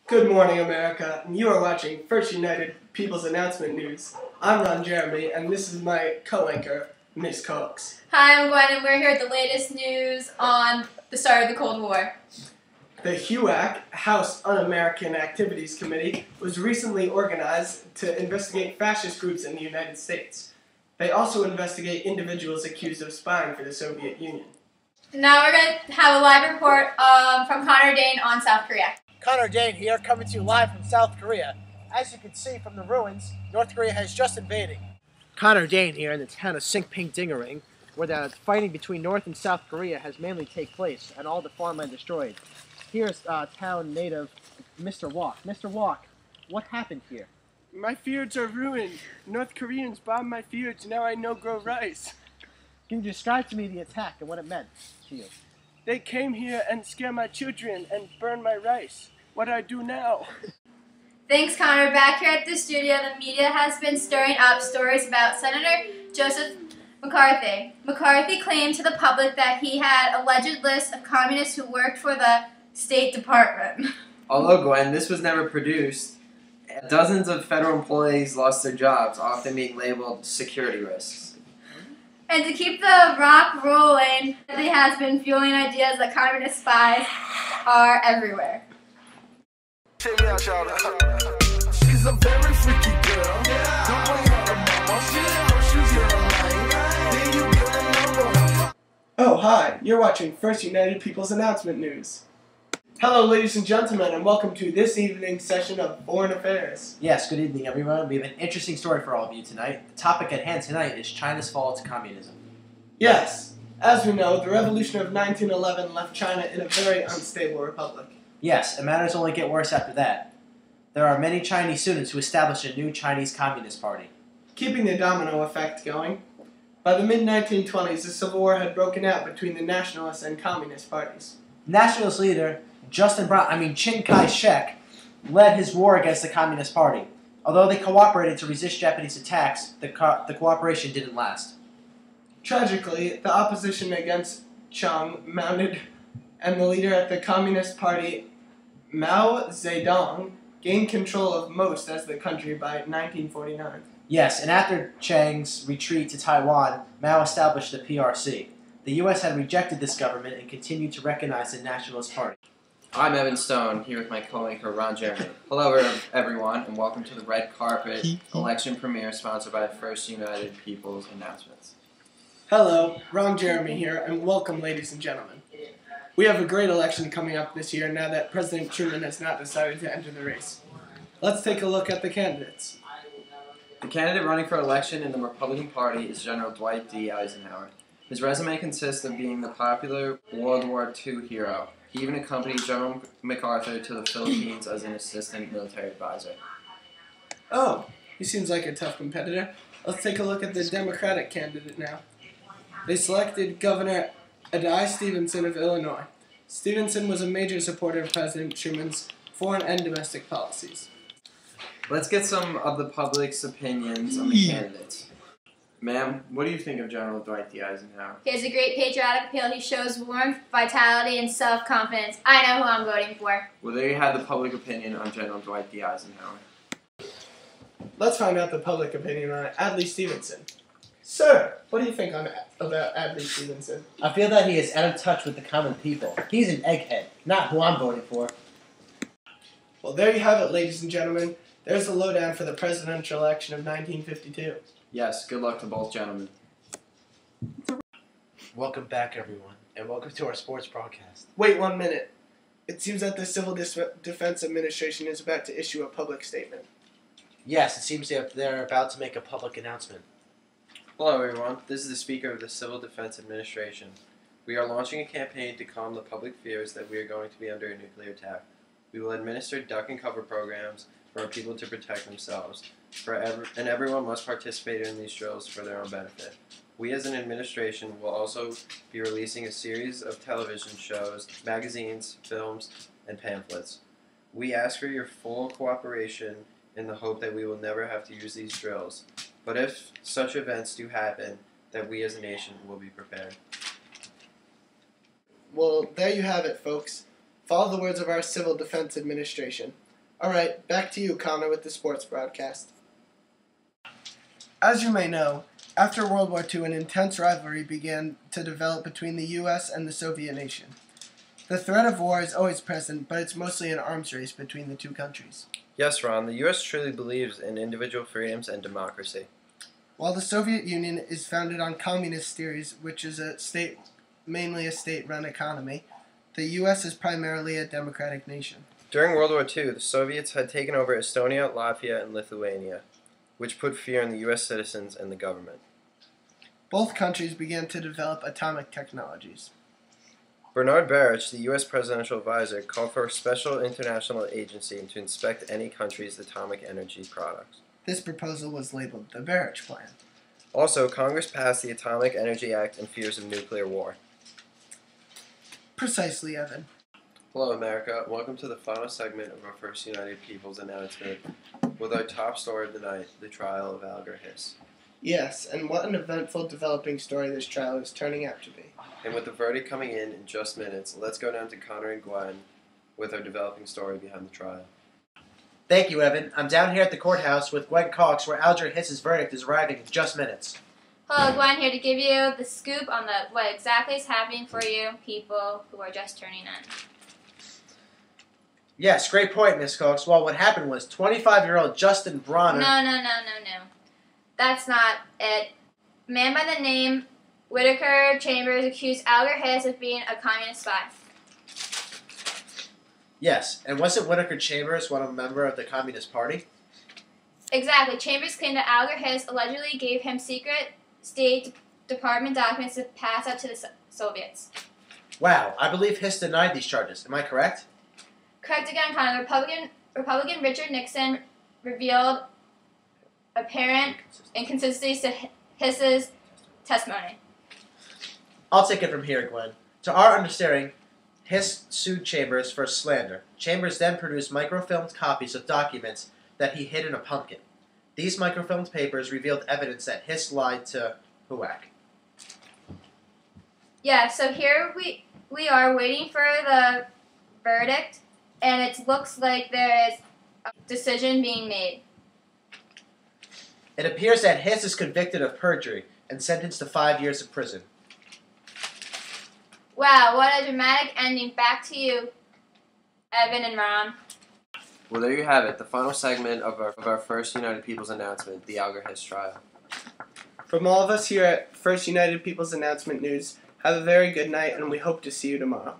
Good morning, America, and you are watching First United People's Announcement News. I'm Ron Jeremy, and this is my co-anchor, Miss Cox. Hi, I'm Gwen, and we're here at the latest news on the start of the Cold War. The HUAC, House Un-American Activities Committee, was recently organized to investigate fascist groups in the United States. They also investigate individuals accused of spying for the Soviet Union. Now we're going to have a live report from Connor Dane on South Korea. Connor Dane here, coming to you live from South Korea. As you can see from the ruins, North Korea has just invaded. Connor Dane here in the town of Singping-Dingering, where the fighting between North and South Korea has mainly taken place and all the farmland destroyed. Here's town native Mr. Walk. Mr. Walk, what happened here? My fields are ruined. North Koreans bombed my fields, now I no grow rice. Can you describe to me the attack and what it meant to you? They came here and scared my children and burned my rice. What do I do now? Thanks, Connor. Back here at the studio, the media has been stirring up stories about Senator Joseph McCarthy. McCarthy claimed to the public that he had a alleged list of communists who worked for the State Department. Although, Gwen, this was never produced, dozens of federal employees lost their jobs, often being labeled security risks. And to keep the rock rolling, he has been fueling ideas that communist spies are everywhere. Check me out, y'all. She's a very freaky girl. Don't bring her to mama. She's your life. Then you get a number. Oh, hi. You're watching First United People's Announcement News. Hello, ladies and gentlemen, and welcome to this evening's session of Foreign Affairs. Yes, good evening, everyone. We have an interesting story for all of you tonight. The topic at hand tonight is China's fall to communism. Yes, as we know, the revolution of 1911 left China in a very unstable republic. Yes, and matters only get worse after that. There are many Chinese students who established a new Chinese Communist Party. Keeping the domino effect going, by the mid-1920s, the Civil War had broken out between the nationalist and communist parties. Nationalist leader Chiang Kai-shek led his war against the Communist Party. Although they cooperated to resist Japanese attacks, the cooperation didn't last. Tragically, the opposition against Chiang mounted, and the leader at the Communist Party, Mao Zedong, gained control of most of the country by 1949. Yes, and after Chiang's retreat to Taiwan, Mao established the PRC. The U.S. had rejected this government and continued to recognize the Nationalist Party. I'm Evan Stone, here with my co-anchor Ron Jeremy. Hello everyone, and welcome to the Red Carpet election premiere sponsored by First United People's Announcements. Hello, Ron Jeremy here, and welcome, ladies and gentlemen. We have a great election coming up this year now that President Truman has not decided to enter the race. Let's take a look at the candidates. The candidate running for election in the Republican Party is General Dwight D. Eisenhower. His resume consists of being the popular World War II hero. He even accompanied General MacArthur to the Philippines as an assistant military advisor. Oh, he seems like a tough competitor. Let's take a look at the Democratic candidate now. They selected Governor Adai Stevenson of Illinois. Stevenson was a major supporter of President Truman's foreign and domestic policies. Let's get some of the public's opinions on the candidates. Ma'am, what do you think of General Dwight D. Eisenhower? He has a great patriotic appeal. He shows warmth, vitality, and self-confidence. I know who I'm voting for. Well, there you have the public opinion on General Dwight D. Eisenhower. Let's find out the public opinion on Adlai Stevenson. Sir, what do you think about Adlai Stevenson? I feel that he is out of touch with the common people. He's an egghead, not who I'm voting for. Well, there you have it, ladies and gentlemen. There's the lowdown for the presidential election of 1952. Yes, good luck to both gentlemen. Welcome back, everyone, and welcome to our sports broadcast. Wait 1 minute. It seems that the Civil Defense Administration is about to issue a public statement. Yes, it seems they're about to make a public announcement. Hello, everyone. This is the Speaker of the Civil Defense Administration. We are launching a campaign to calm the public fears that we are going to be under a nuclear attack. We will administer duck and cover programs for our people to protect themselves. And everyone must participate in these drills for their own benefit. We as an administration will also be releasing a series of television shows, magazines, films, and pamphlets. We ask for your full cooperation in the hope that we will never have to use these drills. But if such events do happen, that we as a nation will be prepared. Well, there you have it, folks. Follow the words of our Civil Defense Administration. All right, back to you, Connor, with the sports broadcast. As you may know, after World War II, an intense rivalry began to develop between the U.S. and the Soviet nation. The threat of war is always present, but it's mostly an arms race between the two countries. Yes, Ron, the U.S. truly believes in individual freedoms and democracy. While the Soviet Union is founded on communist theories, which is mainly a state-run economy, the U.S. is primarily a democratic nation. During World War II, the Soviets had taken over Estonia, Latvia, and Lithuania, which put fear in the U.S. citizens and the government. Both countries began to develop atomic technologies. Bernard Barich, the U.S. presidential advisor, called for a special international agency to inspect any country's atomic energy products. This proposal was labeled the Barich Plan. Also, Congress passed the Atomic Energy Act and fears of nuclear war. Precisely, Evan. Hello, America. Welcome to the final segment of our First United People's announcement with our top story of the night, the trial of Alger Hiss. Yes, and what an eventful developing story this trial is turning out to be. And with the verdict coming in just minutes, let's go down to Connor and Gwen with our developing story behind the trial. Thank you, Evan. I'm down here at the courthouse with Gwen Cox, where Alger Hiss's verdict is arriving in just minutes. Hello, Gwen, here to give you the scoop on what exactly is happening for you people who are just turning in. Yes, great point, Miss Cox. Well, what happened was 25-year-old Justin Bronner... No. That's not it. A man by the name Whittaker Chambers accused Alger Hiss of being a communist spy. Yes, and wasn't Whittaker Chambers one of a member of the Communist Party? Exactly. Chambers claimed that Alger Hiss allegedly gave him secret State Department documents to pass out to the Soviets. Wow, I believe Hiss denied these charges. Am I correct? Correct again, Connor. Republican Richard Nixon revealed apparent inconsistencies to Hiss's testimony. I'll take it from here, Gwen. To our understanding, Hiss sued Chambers for slander. Chambers then produced microfilmed copies of documents that he hid in a pumpkin. These microfilmed papers revealed evidence that Hiss lied to Huack. Yeah, so here we are waiting for the verdict, and it looks like there is a decision being made. It appears that Hiss is convicted of perjury and sentenced to 5 years of prison. Wow, what a dramatic ending. Back to you, Evan and Ron. Well, there you have it, the final segment of our First United People's announcement, the Alger Hiss trial. From all of us here at First United People's Announcement News, have a very good night, and we hope to see you tomorrow.